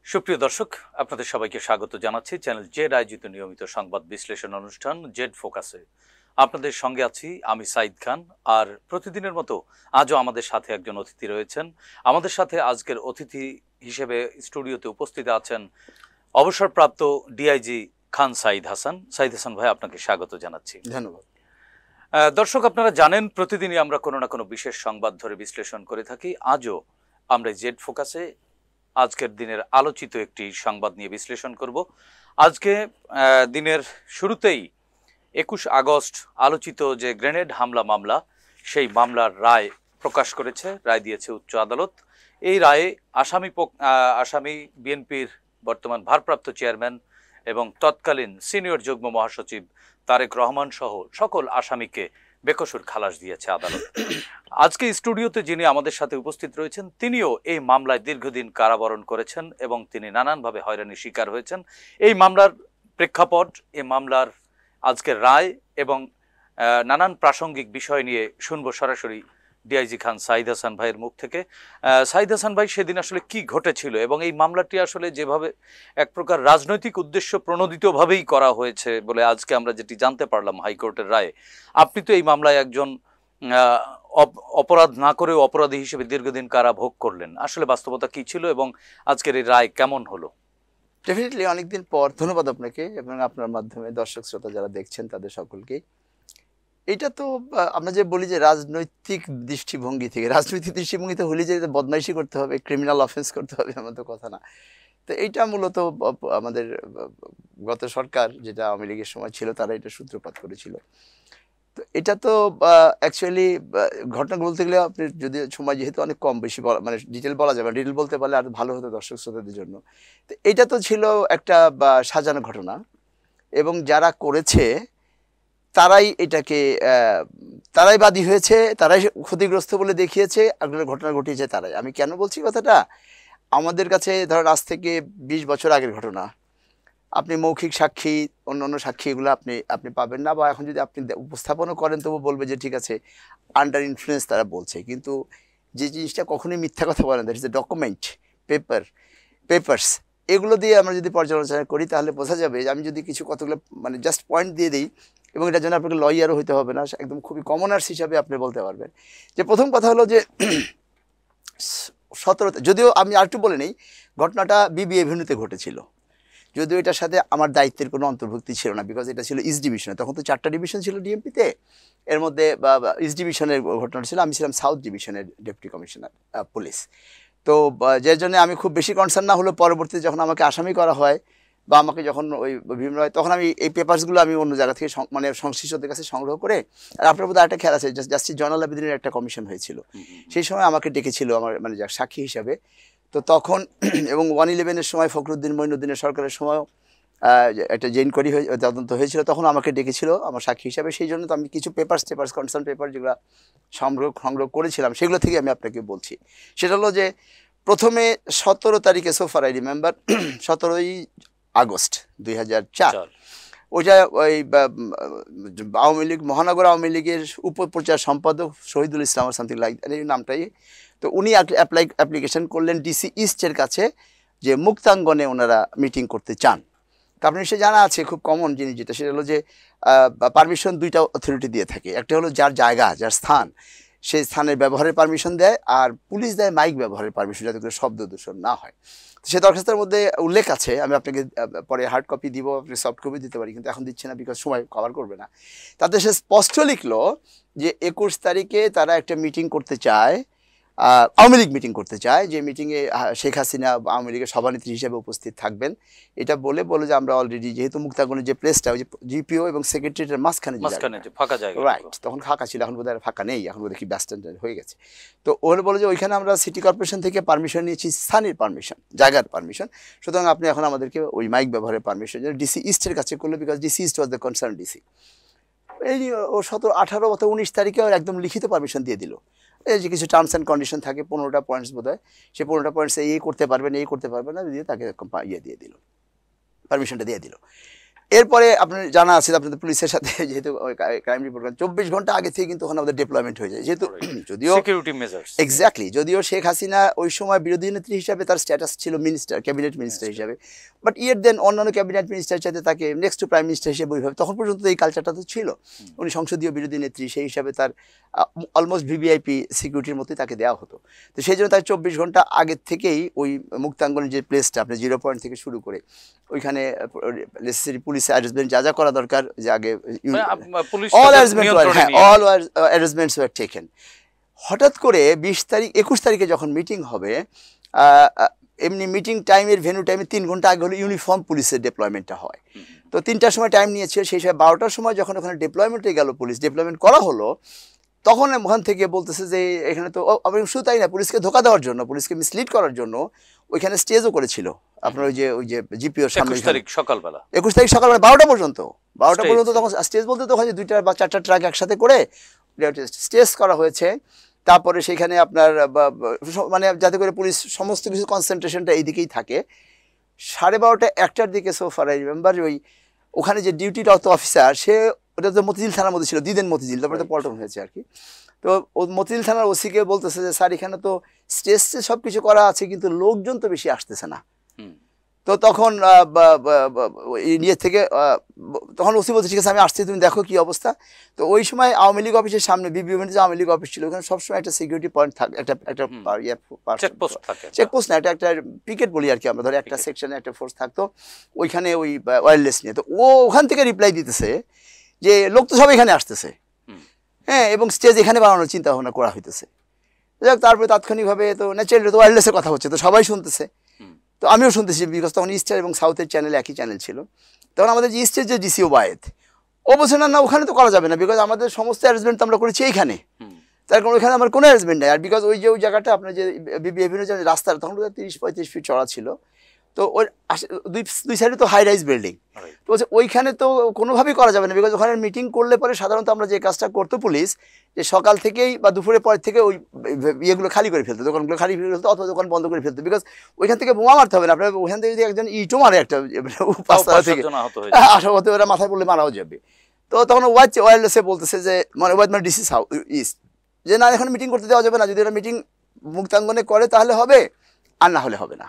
সুপ্রিয় দর্শক, আপনাদের সবাইকে স্বাগত জানাচ্ছি চ্যানেল জেড আয়োজিত নিয়মিত সংবাদ বিশ্লেষণ অনুষ্ঠান জেড ফোকাসে। আপনাদের সঙ্গে আছি আমি সাইদ খান। আর প্রতিদিনের মতো আজও আমাদের সাথে একজন অতিথি রয়েছেন। আমাদের সাথে আজকের অতিথি হিসেবে স্টুডিওতে উপস্থিত আছেন অবসরপ্রাপ্ত ডিআইজি খান সাইদ হাসান। সাইদ হাসান ভাই, আপনাকে স্বাগত জানাচ্ছি। ধন্যবাদ। দর্শক, আপনারা জানেন প্রতিদিনই আমরা কোনো না কোনো বিশেষ সংবাদ ধরে বিশ্লেষণ করে থাকি। আজও আমরা জেড ফোকাসে আজকের দিনের আলোচিত একটি সংবাদ নিয়ে বিশ্লেষণ করব। আজকে দিনের শুরুতেই 21 আগস্ট আলোচিত যে গ্রেনেড হামলা মামলা, সেই মামলার রায় প্রকাশ করেছে, রায় দিয়েছে উচ্চ আদালত। এই রায়ে আসামি বিএনপির বর্তমান ভারপ্রাপ্ত চেয়ারম্যান এবং তৎকালীন সিনিয়র যুগ্ম মহাসচিব তারেক রহমান সহ সকল আসামিকে বেকসুর খালাস দিয়েছে আদালত। আজকে স্টুডিওতে যিনি আমাদের সাথে উপস্থিত রয়েছেন, তিনিও এই মামলায় দীর্ঘদিন কারাবরণ করেছেন এবং তিনি নানানভাবে হয়রানির শিকার হয়েছেন। এই মামলার প্রেক্ষাপট, এই মামলার আজকের রায় এবং নানান প্রাসঙ্গিক বিষয় নিয়ে শুনবো সরাসরি ডিআইজি খান সাইদ হাসান ভাইয়ের মুখ থেকে। সাইদ হাসান ভাই, সেদিন আসলে কি ঘটেছিল এবং এই মামলাটি আসলে যেভাবে এক প্রকার রাজনৈতিক উদ্দেশ্য প্রণোদিতভাবেই করা হয়েছে বলে আজকে আমরা যেটি জানতে পারলাম হাইকোর্টের রায়ে, আপনি তো এই মামলায় একজন অপরাধ না করেও অপরাধী হিসেবে দীর্ঘদিন কারা ভোগ করলেন। আসলে বাস্তবতা কি ছিল এবং আজকের এই রায় কেমন হলো? ডেফিনেটলি অনেকদিন পর ধন্যবাদ আপনাকে এবং আপনার মাধ্যমে দর্শক শ্রোতা যারা দেখছেন তাদের সকলকে। এটা তো আমরা যে বলি যে রাজনৈতিক দৃষ্টিভঙ্গিতে হলে যে বদমাইশি করতে হবে, ক্রিমিনাল অফেন্স করতে হবে, এমন তো কথা না। তো এইটা মূলত আমাদের গত সরকার, যেটা আওয়ামী লীগের সময় ছিল, তারা এটা সূত্রপাত করেছিল। তো এটা তো অ্যাকচুয়ালি ঘটনা বলতে গেলে আপনি যদি সময় যেহেতু অনেক কম, বেশি মানে ডিটেল বলা যাবে, ডিটেল বলতে পারলে আর ভালো হতো দর্শক শ্রোতাদের জন্য। তো এটা তো ছিল একটা সাজানো ঘটনা এবং যারা করেছে তারাই এটাকে তারাই বাদী হয়েছে, তারাই ক্ষতিগ্রস্ত বলে দেখিয়েছে, আপনার ঘটনা ঘটিয়েছে তারাই। আমি কেন বলছি কথাটা, আমাদের কাছে ধরেন আজ থেকে 20 বছর আগের ঘটনা, আপনি মৌখিক সাক্ষী, অন্য সাক্ষী এগুলো আপনি পাবেন না, বা এখন যদি আপনি উপস্থাপনও করেন তবু বলবে যে ঠিক আছে আন্ডার ইনফ্লুয়েন্স তারা বলছে। কিন্তু যে জিনিসটা কখনোই মিথ্যা কথা বলেন, that is a document, papers, এগুলো দিয়ে আমরা যদি পর্যালোচনা করি তাহলে বোঝা যাবে যে আমি যদি কিছু কতগুলো মানে জাস্ট পয়েন্ট দিয়ে দিই, এবং এটার জন্য আপনাকে লয়ারও হইতে হবে না, একদম খুবই কমনার্স হিসাবে আপনি বলতে পারবেন। যে প্রথম কথা হলো যে 17, যদিও আমি আরেকটু বলে নেই, ঘটনাটা বিবি এভিনিউতে ঘটেছিল, যদিও এটার সাথে আমার দায়িত্বের কোনো অন্তর্ভুক্তি ছিল না, বিকজ এটা ছিল ইস্ট ডিভিশনে। তখন তো 4টা ডিভিশন ছিল ডিএমপিতে, এর মধ্যে ইস্ট ডিভিশনের ঘটনা ছিল, আমি ছিলাম সাউথ ডিভিশনের ডেপুটি কমিশনার পুলিশ। তো যে জন্য আমি খুব বেশি কনসার্ন না হলেও পরবর্তীতে যখন আমাকে আসামি করা হয় বা আমাকে যখন ওই বিভিন্ন হয়, তখন আমি এই পেপারসগুলো আমি অন্য জায়গা থেকে মানে সংশ্লিষ্টদের কাছে সংগ্রহ করে, আর আপনার মধ্যে একটা খেয়াল আছে, জাস্টিস জয়নাল আবেদিনের একটা কমিশন হয়েছিল, সেই সময় আমাকে ডেকেছিল আমার মানে সাক্ষী হিসাবে। তো তখন এবং 1/11-এর সময় ফখরুদ্দিন মঈনুদ্দিনের সরকারের সময়ও একটা যে ইনকোয়ারি তদন্ত হয়েছিল, তখন আমাকে ডেকেছিল আমার সাক্ষী হিসাবে। সেই জন্য তো আমি কিছু পেপার্স কনসার্ন পেপার যেগুলো সংগ্রহ করেছিলাম, সেগুলো থেকে আমি আপনাকে বলছি। সেটা হলো যে প্রথমে 17 তারিখে, সোফার আই রিমেম্বার, 17ই আগস্ট 2004, ওইটা ওই আওয়ামী লীগ, মহানগর আওয়ামী লীগের উপপ্রচার সম্পাদক শহীদুল ইসলাম আর সামথিং লাইক এই নামটাই, তো উনি অ্যাপ্লিকেশন করলেন ডিসি ইস্টের কাছে যে মুক্তাঙ্গনে ওনারা মিটিং করতে চান। তা আপনি সে জানা আছে, খুব কমন জিনিস যেটা, সেটা হলো যে পারমিশন 2টা অথরিটি দিয়ে থাকে। একটা হলো যার জায়গা, যার স্থান, সেই স্থানের ব্যবহারের পারমিশন দেয়, আর পুলিশ দেয় মাইক ব্যবহারের পারমিশন, যাতে করে শব্দ দূষণ না হয়। সে দরখাস্তের মধ্যে উল্লেখ আছে, আমি আপনাকে পরে হার্ড কপি দিব, আপনি সফট কপি দিতে পারি, কিন্তু এখন দিচ্ছে না বিকজ সময় কভার করবে না। তাতে সে স্পষ্ট লিখলো যে 21 তারিখে তারা একটা মিটিং করতে চায়, আওয়ামী লীগ মিটিং করতে চায়, যে মিটিংয়ে শেখ হাসিনা আওয়ামী লীগের সভানেত্রী হিসেবে উপস্থিত থাকবেন। এটা বলে যে আমরা অলরেডি যেহেতু মুক্তাঙ্গনের যে প্লেসটা, ওই যে জিপিও এবং সেক্রেটারিয়েটের মাঝখানে ফাঁকা জায়গা, রাইট, তখন ফাঁকা ছিল, এখন বোধহয় ফাঁকা নেই, এখন বোধহয় কি ব্যস্ত হয়ে গেছে। তো ওরা বলে যে ওইখানে আমরা সিটি কর্পোরেশন থেকে পারমিশন নিয়েছি, স্থানীয় পারমিশন, জায়গার পারমিশন, সুতরাং আপনি এখন আমাদেরকে ওই মাইক ব্যবহারের পারমিশন ডিসি ইস্টের কাছে করলো, because DC east was the concern DC. এই ও 17, 18 অথবা 19 তারিখে একদম লিখিত পারমিশন দিয়ে দিল। এই যে কিছু টার্মস অ্যান্ড কন্ডিশন থাকে, 15টা পয়েন্টস বোধ হয়, সেই 15টা পয়েন্টস এই করতে পারবেন, এই করতে পারবেন না, দিয়ে তাকে দিয়ে দিল, পারমিশনটা দিয়ে দিল। এরপরে আপনার জানা আছে আপনাদের পুলিশের সাথে যেহেতু ক্রাইম রিপোর্ট 24 ঘন্টা আগে থেকে কিন্তু ওখানে আমাদের ডেপ্লয়মেন্ট হয়ে যায়, যেহেতু যদিও সিকিউরিটি মেজার্স। এক্স্যাক্টলি, যদিও শেখ হাসিনা ওই সময় বিরোধী নেত্রী হিসাবে তার স্ট্যাটাস ছিল মিনিস্টার, ক্যাবিনেট মিনিস্টার হিসাবে, বাট ইয়ের দেন অন্যান্য ক্যাবিনেট মিনিস্টার চাইতে তাকে নেক্সট টু প্রাইম মিনিস্টার হিসেবে ওইভাবে তখন পর্যন্ত এই কালচারটা তো ছিল। উনি সংসদীয় বিরোধী নেত্রী, সেই হিসাবে তার অলমোস্ট ভিভিআইপি সিকিউরিটির মতোই তাকে দেওয়া হতো। তো সেই জন্য তার 24 ঘন্টা আগের থেকেই ওই মুক্তাঙ্গনের যে প্লেসটা আপনার 0 পয়েন্ট থেকে শুরু করে ওইখানে নেসেসারি পুলিশ অ্যারেঞ্জমেন্ট যা যা করা দরকার, যে আগে অল অ্যারেঞ্জমেন্টস ওয়ার টেকেন। হঠাৎ করে 21 তারিখে যখন মিটিং হবে, এমনি মিটিং টাইমের ভেন্যু টাইমে 3 ঘন্টা আগে হলে ইউনিফর্ম পুলিশের ডেপ্লয়মেন্টটা হয়। তো 3টার সময় টাইম নিয়েছিল, সেই সময় 12টার সময় যখন ওখানে ডেপ্লয়মেন্টে গেল, পুলিশ ডেপ্লয়মেন্ট করা হলো, তখন ওখান থেকে বলতেছে যে এখানে তো শুধু তাই না, পুলিশকে ধোকা দেওয়ার জন্য, পুলিশকে মিসলিড করার জন্য ওইখানে স্টেজও করেছিল আপনার ওই যে জিপিওর সামনে 21 তারিখ সকালবেলা 12টা পর্যন্ত তখন স্টেজ বলতে তো ওখানে 2টা বা 4টা ট্রাক একসাথে করে স্টেজ করা হয়েছে। তারপরে সেখানে আপনার মানে যাতে করে পুলিশ সমস্ত কিছু কনসেন্ট্রেশনটা এইদিকেই থাকে। 12:30 1টার দিকে সোফার আই রিমেম্বার ওখানে যে ডিউটিরত অফিসার, সে ওটা তো মতিঝিল থানার মধ্যে ছিল, দিদেন মতিঝিল, তারপরে তো পল্টন হয়েছে আর কি। তো ও মতিঝিল থানার ওসিকে বলতেছে যে স্যার এখানে তো স্টেজে সব কিছু করা আছে কিন্তু লোকজন তো বেশি আসতেছে না। তো তখন ইয়ে থেকে তখন ওসি বলছে ঠিক আছে আমি আসছি, তুমি দেখো কি অবস্থা। তো ওই সময় আওয়ামী লীগ অফিসের সামনে যে আওয়ামী লীগ অফিস ছিল, ওখানে সবসময় একটা সিকিউরিটি পয়েন্ট থাকে, একটা চেকপোস্ট না, একটা পিকেট বলি আর কি আমরা, ধরে একটা সেকশনে একটা ফোর্স থাকতো ওইখানে, ওই ওয়্যারলেস নিয়ে। তো ও ওখান থেকে রিপ্লাই দিতেছে যে লোক তো সব এখানে আসতেছে, হ্যাঁ, এবং স্টেজ এখানে বানানোর চিন্তা ভাবনা করা হইতেছে। যাক, তারপরে তাৎক্ষণিকভাবে তো ন্যাচারালি তো ওয়্যারলেসের কথা হচ্ছে, তো সবাই শুনতেছে, তো আমিও শুনতেছি, বিকজ তখন ইস্টার এবং সাউথের চ্যানেল একই চ্যানেল ছিল। তখন আমাদের যে ইস্টের যে ডিসি ওবায়েদ, ও বলছে না ওখানে তো করা যাবে না, বিকজ আমাদের সমস্ত অ্যারেঞ্জমেন্ট তো আমরা করেছি এইখানে, তার কারণ ওইখানে আমার কোনো অ্যারেঞ্জমেন্ট নেই। আর বিকজ ওই জায়গাটা আপনার যে বিভিন্ন যে রাস্তা, তখন 30-35 ফিট চড়া ছিল, তো ওর দুই সাইডে তো হাই রাইজ বিল্ডিং, তো বলছে ওইখানে তো কোনোভাবেই করা যাবে না, বিকজ ওখানে মিটিং করলে পরে সাধারণত আমরা যে কাজটা করতো পুলিশ, যে সকাল থেকেই বা দুপুরের পর থেকে ওই ইয়েগুলো খালি করে ফেলতো, দোকানগুলো খালি করে ফেলতো অথবা দোকান বন্ধ করে ফেলতো, বিকজ ওইখান থেকে বোমা মারতে হবে না, আপনার ওইখান থেকে যদি একজন ইটও মারে একটা 5 থেকে আশা হতে ওরা মাথায় পড়লে মারাও যাবে। তো তখন ওয়্যারলেসে বলতেছে যে মানে ওয়াইড মানে ডিসি সাউথ ইস্ট, যে না এখন মিটিং করতে দেওয়া যাবে না, যদি ওরা মিটিং মুক্তাঙ্গনে করে তাহলে হবে, আর না হলে হবে না,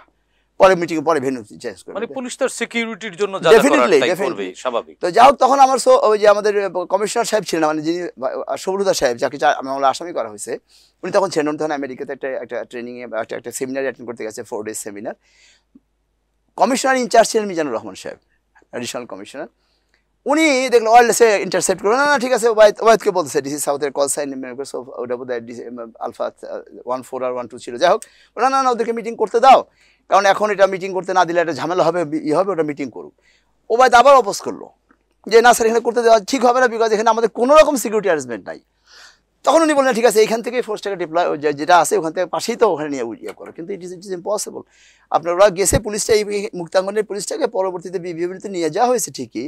পরে মিটিং পরে ভেন্যু চেঞ্জ করে, মানে পুলিশ তার সিকিউরিটির জন্য যা করার তাই করবে, স্বাভাবিক। তো যাই হোক, তখন আমার ওই যে আমাদের কমিশনার সাহেব ছিলেন, মানে যিনি সবরুদা সাহেব, যাকে আমরা আসামি করা হয়েছে, উনি তখন ছিলেন, উনি তখন আমেরিকাতে একটা ট্রেনিংয়ে বা একটা সেমিনার অ্যাটেন্ড করতে গেছে, 4 ডেজ সেমিনার। কমিশনার ইনচার্জ ছিলেন মিজানুর রহমান সাহেব, অ্যাডিশনাল কমিশনার। উনি দেখলো ওয়্যারলেসে ইন্টারসেপ্ট করলো, না ঠিক আছে, ওয়াইদকে বলতেছে ডিসি সাউথের কল সাইন ওটা বোধ হয় আলফা 14 আর 12 ছিল, যাই হোক, না ওদেরকে মিটিং করতে দাও, কারণ এখন এটা মিটিং করতে না দিলে একটা ঝামেলা হবে, হবে, ওটা মিটিং করুক। ওবায়দ আবার অপোজ করলো যে না স্যার এখানে করতে দেওয়া ঠিক হবে না, বিকজ এখানে আমাদের কোনো রকম সিকিউরিটি অ্যারেঞ্জমেন্ট নাই। তখন উনি বললেন ঠিক আছে এইখান থেকে ফোর্সটাকে ডিপ্লয় যেটা আছে ওখান থেকে পাশেই তো ওখানে নিয়ে ইয়ে করো, কিন্তু ইট ইজ ইম্পসিবল। আপনার ওরা গেছে পুলিশটা, এই মুক্তাঙ্গনের পুলিশটাকে পরবর্তীতে বিবিএতে নিয়ে যাওয়া হয়েছে ঠিকই,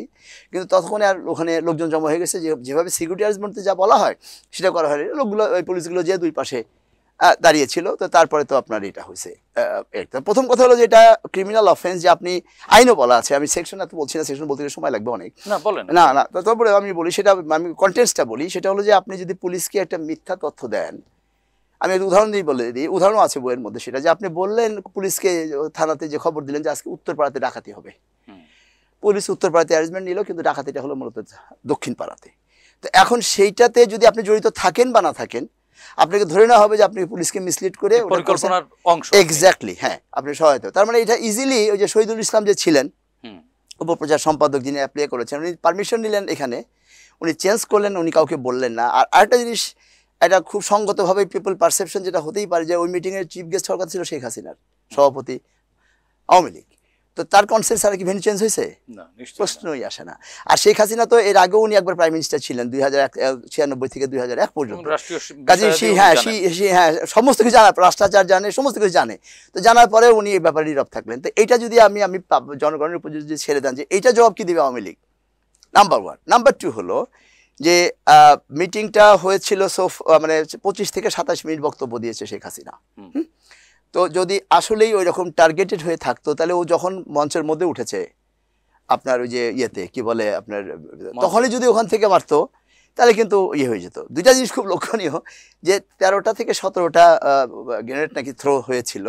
কিন্তু ততক্ষণে আর ওখানে লোকজন জমা হয়ে গেছে, যেভাবে সিকিউরিটি অ্যারেঞ্জমেন্টে যা বলা হয় সেটা করা হয়নি। লোকগুলো ওই পুলিশগুলো যে দুই পাশে দাঁড়িয়েছিল। তো তারপরে তো আপনার এটা হয়েছে, প্রথম কথা হলো যে এটা ক্রিমিনাল অফেন্স, যে আপনি আইনও বলা আছে, আমি সেকশন এত বলছি না, সেকশন বলতে সময় লাগবে অনেক, না তারপরে আমি বলি সেটা, আমি কন্টেন্টসটা বলি, সেটা হলো যে আপনি যদি পুলিশকে একটা মিথ্যা তথ্য দেন, আমি একটা উদাহরণ দিয়ে বলে দিই, উদাহরণ আছে বইয়ের মধ্যে, সেটা যে আপনি বললেন পুলিশকে থানাতে যে খবর দিলেন যে আজকে উত্তরপাড়াতে ডাকাতি হবে, পুলিশ উত্তরপাড়াতে অ্যারেঞ্জমেন্ট নিল, কিন্তু ডাকাতিটা হলো মূলত দক্ষিণ পাড়াতে। তো এখন সেইটাতে যদি আপনি জড়িত থাকেন বা না থাকেন, আপনাকে ধরে নেওয়া হবে যে আপনি পুলিশকে মিসলিড করে পরিকল্পনার অংশ, এক্স্যাক্টলি, হ্যাঁ, আপনি সহায়তা। তার মানে এটা ইজিলি ওই যে শহীদুল ইসলাম যে ছিলেন উপপ্রচার সম্পাদক, যিনি অ্যাপ্লাই করেছেন, উনি পারমিশন নিলেন, এখানে উনি চেঞ্জ করলেন, উনি কাউকে বললেন না। আর আরেকটা জিনিস, এটা খুব সঙ্গতভাবে পিপল পারসেপশন যেটা হতেই পারে, যে ওই মিটিংয়ের চিফ গেস্ট হওয়ার কথা ছিল শেখ হাসিনার সভাপতি আওয়ামী লীগ, তো তার কনসেন্ট ছাড়া কি ভেন্যু চেঞ্জ হয়েছে? প্রশ্নই আসে না। আর শেখ হাসিনা তো এর আগেও উনি একবার প্রাইম মিনিস্টার ছিলেন 2096 থেকে 2001 পর্যন্ত, কাজে হ্যাঁ সমস্ত কিছু জানা, ভ্রষ্টাচার জানে, সমস্ত কিছু জানে। তো জানার পরে উনি এই ব্যাপারে নীরব থাকলেন। তো এইটা যদি আমি জনগণের উপর যদি ছেড়ে দেন, যে এইটা জবাব কি দেবে আওয়ামী লীগ, নাম্বার 1। নাম্বার 2 হলো যে মিটিংটা হয়েছিল মানে 25 থেকে 27 মিনিট বক্তব্য দিয়েছে শেখ হাসিনা। তো যদি আসলেই ওই রকম টার্গেটেড হয়ে থাকতো, তাহলে ও যখন মঞ্চের মধ্যে উঠেছে, আপনার ওই যে ইয়েতে কি বলে আপনার তখনই যদি ওখান থেকে মারতো তাহলে কিন্তু ইয়ে হয়ে যেত। দুইটা জিনিস খুব লক্ষণীয় যে 13টা থেকে 17টা গ্রেনেড নাকি থ্রো হয়েছিল।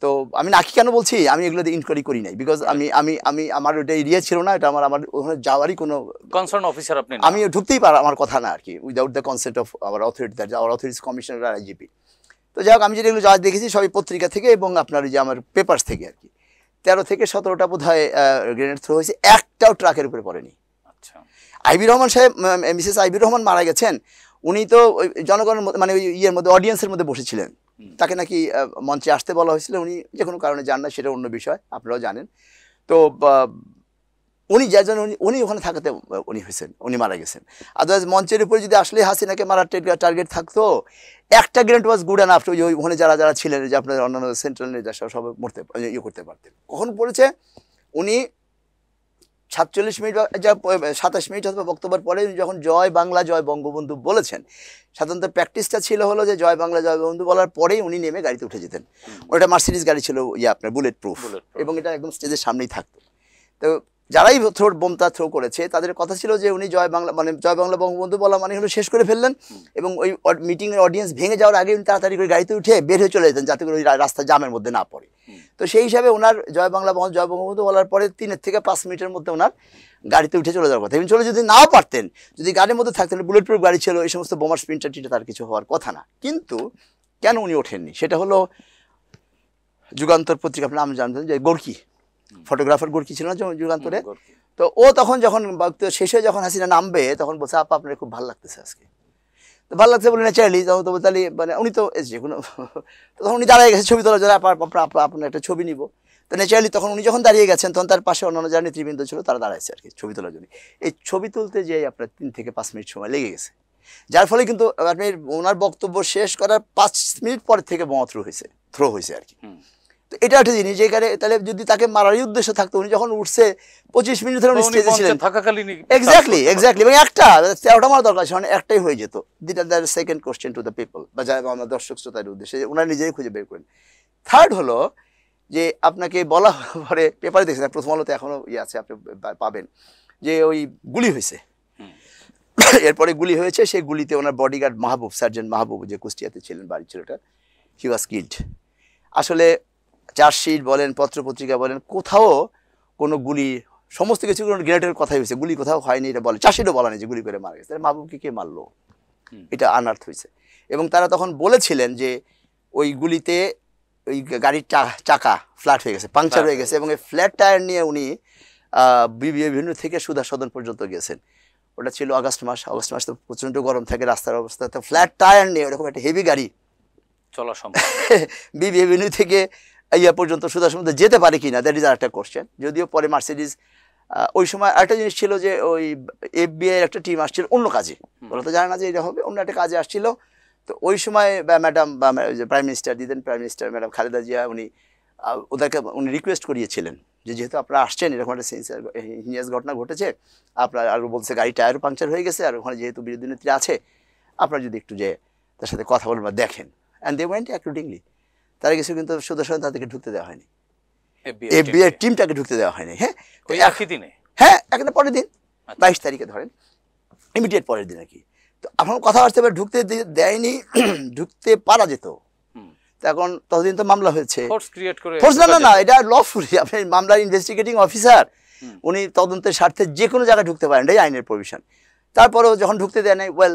তো আমি নাকি কেন বলছি, আমি এগুলোতে ইনকোয়ারি করি নাই, বিকজ আমি আমি আমি আমার ওটা এরিয়া ছিল না, এটা আমার ওখানে যাওয়ারই কোনো কনসার্ন অফিসার আপনি না। আমি ঢুকতেই পারা আমার কথা না আর কি, without the consent of our authority, that our authorities commissioner আর আইজিপি। তো যাই হোক, আমি যেগুলো যা দেখেছি সবই পত্রিকা থেকে এবং আপনার ওই যে আমার পেপারস থেকে আর কি। 13 থেকে 17টা বোধ হয় গ্রেনেড থ্রো হয়েছে, একটাও ট্রাকের উপরে পড়েনি। আচ্ছা, আইবি রহমান সাহেব, মিসেস আইবি রহমান মারা গেছেন, উনি তো ওই জনগণের মানে ওই ইয়ের মধ্যে অডিয়েন্সের মধ্যে বসেছিলেন, তাকে নাকি মঞ্চে আসতে বলা হয়েছিল, উনি যে কোনো কারণে যান না, সেটা অন্য বিষয়, আপনারাও জানেন। তো উনি যার জন্য উনি ওখানে থাকাতে উনি মারা গেছেন। আদারওয়াইজ মঞ্চের উপরে যদি আসলে হাসিনাকে মারার টার্গেট থাকতো, একটা গ্রেনেড ওয়াজ গুড এনাফ, ওই ওখানে যারা যারা ছিলেন, যে আপনার অন্যান্য সেন্ট্রাল নেতা সব মরতে ইয়ে করতে পারতেন। কখন পড়েছে, উনি 47 মিনিট যা 27 মিনিট অথবা বক্তব্যের পরে যখন জয় বাংলা জয় বঙ্গবন্ধু বলেছেন, সাধারণত প্র্যাকটিসটা ছিল হলো যে জয় বাংলা জয় বঙ্গবন্ধু বলার পরেই উনি নেমে গাড়িতে উঠে যেতেন। ওটা মার্সিডিজ গাড়ি ছিল, ইয়ে আপনার বুলেট প্রুফ, এবং এটা একদম স্টেজের সামনেই থাকতো। তো যারাই বোমটা থ্রো করেছে তাদের কথা ছিল যে উনি জয় বাংলা মানে জয় বাংলা বঙ্গবন্ধু বলা মানে হলো শেষ করে ফেললেন, এবং ওই মিটিংয়ের অডিয়েন্স ভেঙে যাওয়ার আগে উনি তাড়াতাড়ি করে গাড়িতে উঠে বের হয়ে চলে যেতেন, যাতে করে ওই রাস্তা জামের মধ্যে না পড়ে। তো সেই হিসাবে ওনার জয় বাংলা জয় বঙ্গবন্ধু বলার পরে 3 থেকে 5 মিনিটের মধ্যে ওনার গাড়িতে উঠে চলে যাওয়ার কথা। এবং চলে যদি নাও পারতেন, যদি গাড়ির মধ্যে থাকতেন, বুলেট প্রুফ গাড়ি ছিল, এই সমস্ত বোমার স্প্রিন্টার টিটা তার কিছু হওয়ার কথা না। কিন্তু কেন উনি ওঠেননি, সেটা হলো যুগান্তর পত্রিকা, আপনার নাম জানতেন যে গোর্কি, ফটোগ্রাফার গোর্কি ছিল না যুগান্তরে। তো ও তখন যখন শেষে যখন হাসিনা নামবে, তখন বলছে আপা আপনার খুব ভালো লাগতেছে আজকে। তো ভালো লাগছে বলে ন্যাচারালি তখন তো তাহলে মানে উনি তো যে কোনো তখন উনি দাঁড়িয়ে গেছে ছবি তোলার জন্য, আপনার একটা ছবি নিব। তো ন্যাচারালি তখন উনি যখন দাঁড়িয়ে গেছেন, তখন তার পাশে অন্যান্য যারা নেতৃবৃন্দ ছিল তারা দাঁড়াইছে আর কি ছবি তোলার জন্য। এই ছবি তুলতে যে আপনার 3 থেকে 5 মিনিট সময় লেগে গেছে, যার ফলে কিন্তু আপনি ওনার বক্তব্য শেষ করার 5 মিনিট পর থেকে বোমা থ্রো হয়েছে আর কি। তো এটা একটা জিনিস, যেখানে তাহলে যদি তাকে মারারই উদ্দেশ্য থাকতো, উনি যখন উঠছে 25 মিনিট ধরে উনি স্টেজে ছিলেন এক্স্যাক্টলি এবং একটা 13টা মারা দরকার ছিল, একটাই হয়ে যেত। That second question to the people, বা যারা আমার দর্শক শ্রোতার উদ্দেশ্যে ওনারা নিজেই খুঁজে বের করেন। থার্ড হলো যে আপনাকে বলা পরে পেপারে দেখছেন, প্রথম আলোতে এখনো ইয়ে আছে, আপনি পাবেন যে ওই গুলি হয়েছে, এরপরে গুলি হয়েছে, সেই গুলিতে ওনার বডিগার্ড মাহবুব, সার্জেন্ট মাহবুব, যে কুষ্টিয়াতে ছিলেন, বাড়ির ছেলেটা, হি ওয়াজ কিল্ড। আসলে চার্জশিট বলেন, পত্রপত্রিকা বলেন, কোথাও কোনো গুলি, সমস্ত কিছু কোনো গ্রেনেডের কথাই হয়েছে, গুলি কোথাও হয়নি এটা বলে, চার্জশিটও বলা নেই যে গুলি করে মারা গেছে। মাহবুবকে কে মারলো, এটা আনার্থ হয়েছে। এবং তারা তখন বলেছিলেন যে ওই গুলিতে ওই গাড়ির চাকা ফ্ল্যাট হয়ে গেছে, পাংচার হয়ে গেছে, এবং এই ফ্ল্যাট টায়ার নিয়ে উনি বিভিন্ন থেকে সুধা সদন পর্যন্ত গেছেন। ওটা ছিল আগস্ট মাস তো প্রচণ্ড গরম থাকে, রাস্তার অবস্থা, তো ফ্ল্যাট টায়ার নিয়ে ওরকম একটা হেভি গাড়ি চলা সম্ভব বিবি এভিনিউ থেকে ইয়া পর্যন্ত সুধা সমুদ্রে যেতে পারে কিনা, দ্যাট ইজ আর একটা কোশ্চেন। যদিও পরে মার্সিডিজ ওই সময় একটা জিনিস ছিল যে ওই এফবিআই একটা টিম আসছিল অন্য কাজে, ওরা তো জানে না যে এটা হবে, অন্য একটা কাজে আসছিল। তো ওই সময় ম্যাডাম বা prime minister madam Khaleda Zia, ওদেরকে উনি রিকোয়েস্ট করিয়েছিলেন যে যেহেতু আপনারা আসছেন, এরকম একটা সিরিয়াস ঘটনা ঘটেছে, আপনার আর বলছে গাড়ি টায়ারও পাংচার হয়ে গেছে, আর ওখানে যেহেতু বিরোধী নেত্রী আছে, আপনারা যদি একটু যে তার সাথে কথা বলবেন বা দেখেন। অ্যান্ড দে ওয়েন্ট অ্যাকর্ডিংলি, তারা কিছু কিন্তু সুদর্শন তাদেরকে ঢুকতে দেওয়া হয়নি, এফবিআই টিমটাকে ঢুকতে দেওয়া হয়নি। হ্যাঁ, একই দিনে, হ্যাঁ, একটা পরের দিন 22 তারিখে ধরেন, ইমিডিয়েট পরের দিন আর কি। তো এখন কথাবার্তা ঢুকতে দেয়নি, ঢুকতে পারা যেত। এখন ততদিন তো মামলা হয়েছে, ফোর্স না, এটা লফুলি, আপনি মামলার ইনভেস্টিগেটিং অফিসার, উনি তদন্তের স্বার্থে যে কোনো জায়গায় ঢুকতে পারেন, এটাই আইনের প্রভিশন। তারপরেও যখন ঢুকতে দেয় নাই, ওয়েল,